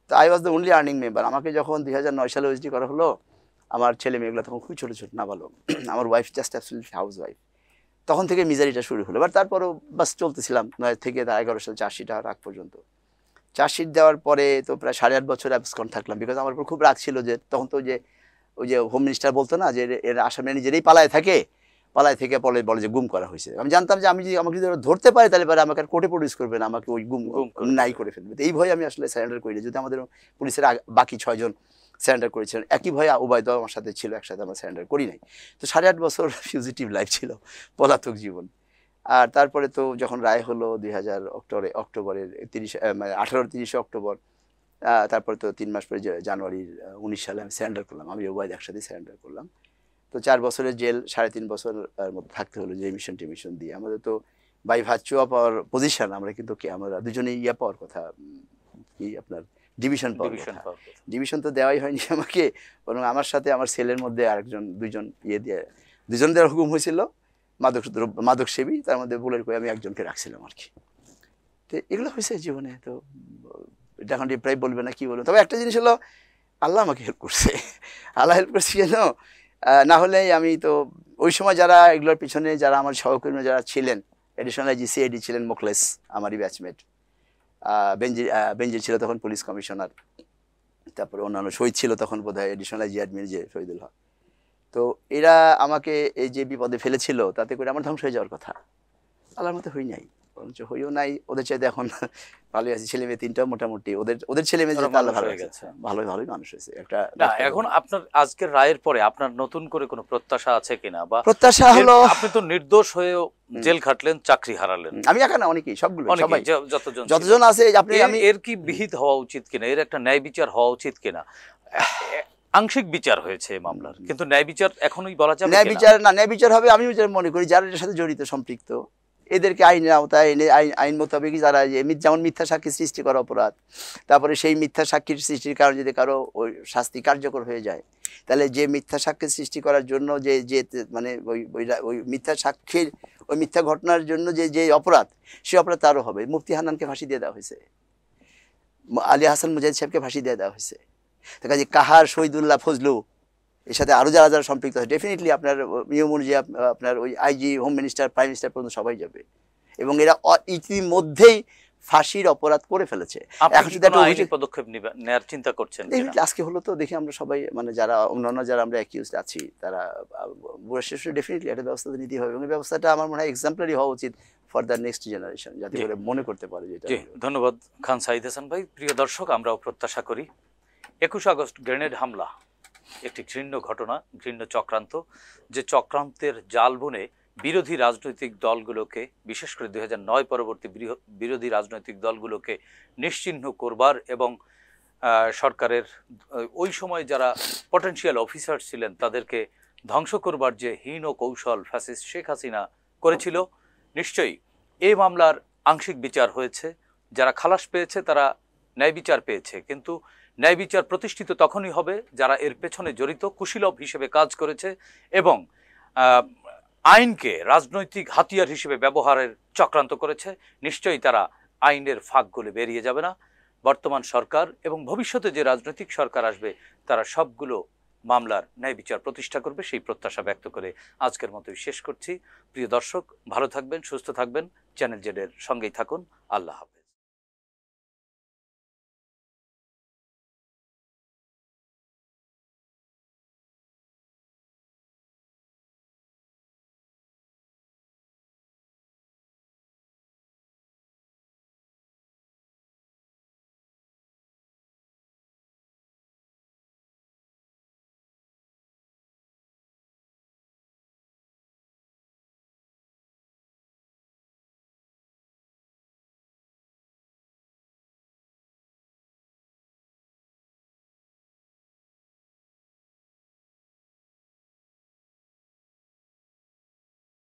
তো I was the only earning member. আমাকে যখন 2009 সালে ওএসডি করা হলো, আমার ছেলে মেয়েগুলো তখন খুবই ছোটো ছোটো, নাবালক। আমার wife just absolutely house wife. তখন থেকে মিজারিটা শুরু হলো। এবার তারপরেও বাস চলতেছিলাম 9 থেকে 11 সাল চার্জশিট হওয়ার আগ পর্যন্ত। চার্জশিট দেওয়ার পরে তো প্রায় 8.5 বছর অ্যাবসকন থাকলাম, বিকজ আমার উপর খুব রাগ ছিল যে তখন তো ওই যে হোম মিনিস্টার বলতো না যে এর আসামে নিজেরাই পালায় থাকে, পালায় থেকে বলে যে গুম করা হয়েছে। আমি জানতাম যে আমি যদি আমাকে যদি ধরতে পারি তাহলে পরে আমাকে আর কোর্টে প্রডিউস করবে না, আমাকে ওই গুম নাই করে ফেলবে। এই ভয়ে আমি আসলে স্যারেন্ডার করি। যদি আমাদের পুলিশের বাকি 6 জন স্যারেন্ডার করেছিলেন, একই ভয়ে উবায়দ আমার সাথে ছিল, একসাথে আমরা স্যারেন্ডার করি নাই। তো 8.5 বছর ফিউজিটিভ লাইফ ছিল, পলাতক জীবন। আর তারপরে তো যখন রায় হলো 2000 অক্টোবরের 30 অক্টোবর, তারপরে তো 3 মাস পরে জানুয়ারির 19 সালে আমি স্যারেন্ডার করলাম। আমি উবায়দ একসাথে স্যারেন্ডার করলাম। তো 4 বছরের জেল, 3.5 বছর মধ্যে থাকতে হলো যে মিশন দিয়ে। আমাদের তো by virtue of our position আমরা কিন্তু আমরা দুজনেই পাওয়ার কথা, কি আপনার ডিভিশন পাওয়ার কথা। ডিভিশন তো দেওয়াই হয়নি আমাকে, বরং আমার সাথে আমার সেলের মধ্যে দুজন দেওয়ার হুকুম হয়েছিল, মাদক সেবী। তার মধ্যে ভুলের করে আমি একজনকে রাখছিলাম আর কি। তো এগুলো হয়েছে জীবনে। তো এটা এখন প্রায় বলবে না কি বলবো, তবে একটা জিনিস হলো আল্লাহ আমাকে হেল্প করছে। আল্লাহ হেল্প করছে কেন, না হলে আমি তো ওই সময় যারা এগুলোর পিছনে যারা আমার সহকর্মী যারা ছিলেন, এডিশনাল আইজি সিআইডি ছিলেন মোখলেস, আমারই ব্যাচমেট। বেঞ্জির ছিল তখন পুলিশ কমিশনার। তারপরে অন্যান্য শহীদ ছিল তখন বোধহয় এডিশনাল আইজি অ্যাডমিন যে শহীদুল হক। তো এরা আমাকে এই যে বিপদে ফেলেছিল, তাতে করে আমার ধ্বংস হয়ে যাওয়ার কথা, আল্লাহর মতো হই নাই, বরঞ্চ হইও নাই। ওদের চাইতে এখন ভালোই আছে, ছেলে মেয়ে 3টাও মোটামুটি। ওদের ছেলে মেয়ে যেটা আল্লাহ ভালো হয়ে গেছে, ভালোই মানুষ হয়েছে একটা। এখন আপনার আজকের রায়ের পরে আপনার নতুন করে কোনো প্রত্যাশা আছে কিনা? বা প্রত্যাশা হলো, আপনি তো নির্দোষ হয়েও জেল খাটলেন, চাকরি হারালেন। আমি একা না, অনেকেই, সবগুলো সবাই যতজন আছে। আমি এর কি বিহিত হওয়া উচিত কিনা, এর একটা ন্যায় বিচার হওয়া উচিত কিনা? আংশিক বিচার হয়েছে মামলার, কিন্তু ন্যায় বিচার এখনই বলা যাবে ন্যায় বিচার না, ন্যায় বিচার হবে। আমি মনে করি যারা এর সাথে জড়িত সম্পৃক্ত, এদেরকে আইনের আওতায় এনে আইন মোতাবেক যারা যেমন মিথ্যা সাক্ষী সৃষ্টি করা অপরাধ, তারপরে সেই মিথ্যা সাক্ষীর সৃষ্টির কারণে যদি কারো ওই শাস্তি কার্যকর হয়ে যায়, তাহলে যে মিথ্যা সাক্ষী সৃষ্টি করার জন্য যে মানে ওই মিথ্যা সাক্ষীর ওই মিথ্যা ঘটনার জন্য যে অপরাধ, সেই অপরাধ তারও হবে। মুফতি হান্নানকে ফাঁসি দিয়ে দেওয়া হয়েছে, আলী হাসান মুজাহিদ সাহেবকে ফাঁসি দিয়ে দেওয়া হয়েছে। তো কাজে কাহার, শহীদুল্লাহ, ফজলু, এর সাথে আরও যারা সম্পৃক্ত আছে, ডেফিনেটলি আপনার নিয়ম অনুযায়ী আপনার ওই IG, home minister, prime minister পর্যন্ত সবাই যাবে। এবং এরা ইতিমধ্যেই ফাঁসির অপরাধ করে ফেলেছে। এখন শুধু একটা আইনি পদক্ষেপ নেওয়ার চিন্তা করছেন? আজকে হলো তো দেখি আমরা সবাই, মানে যারা অন্যান্য যারা আমরা অ্যাকিউজড আছি, তারা ডেফিনেটলি একটা ব্যবস্থা নিতে হবে। এবং এই ব্যবস্থাটা আমার মনে হয় এক্সাম্পলারি হওয়া উচিত ফর দ্য নেক্সট জেনারেশন, যাতে করে মনে করতে পারে যেটা। ধন্যবাদ খান সাঈদ হাসান ভাই। প্রিয় দর্শক, আমরাও প্রত্যাশা করি 21 আগস্ট গ্রেনেড হামলা একটি ঘৃণ্য ঘটনা, ঘৃণ্য চক্রান্ত, যে চক্রান্তের জাল বুনে বিরোধী রাজনৈতিক দলগুলোকে, বিশেষ করে 2009 পরবর্তী বিরোধী রাজনৈতিক দলগুলোকে নিশ্চিহ্ন করবার এবং সরকারের ওই সময় যারা পটেনশিয়াল অফিসার ছিলেন তাদেরকে ধ্বংস করবার যে হীন কৌশল ফ্যাসিস্ট শেখ হাসিনা করেছিল, নিশ্চয়ই এই মামলার আংশিক বিচার হয়েছে। যারা খালাস পেয়েছে তারা ন্যায় বিচার পেয়েছে, কিন্তু ন্যায় বিচার প্রতিষ্ঠিত তখনই হবে যারা এর পেছনে জড়িত, কুশীলব হিসেবে কাজ করেছে এবং আইনকে রাজনৈতিক হাতিয়ার হিসেবে ব্যবহারের চক্রান্ত করেছে। নিশ্চয়ই তারা আইনের ফাঁক গলে বেরিয়ে যাবে না। বর্তমান সরকার এবং ভবিষ্যতে যে রাজনৈতিক সরকার আসবে, তারা সবগুলো মামলার ন্যায় বিচার প্রতিষ্ঠা করবে, সেই প্রত্যাশা ব্যক্ত করে আজকের মতোই শেষ করছি। প্রিয় দর্শক, ভালো থাকবেন, সুস্থ থাকবেন, চ্যানেল জেডের সঙ্গেই থাকুন। আল্লাহ হাফেজ।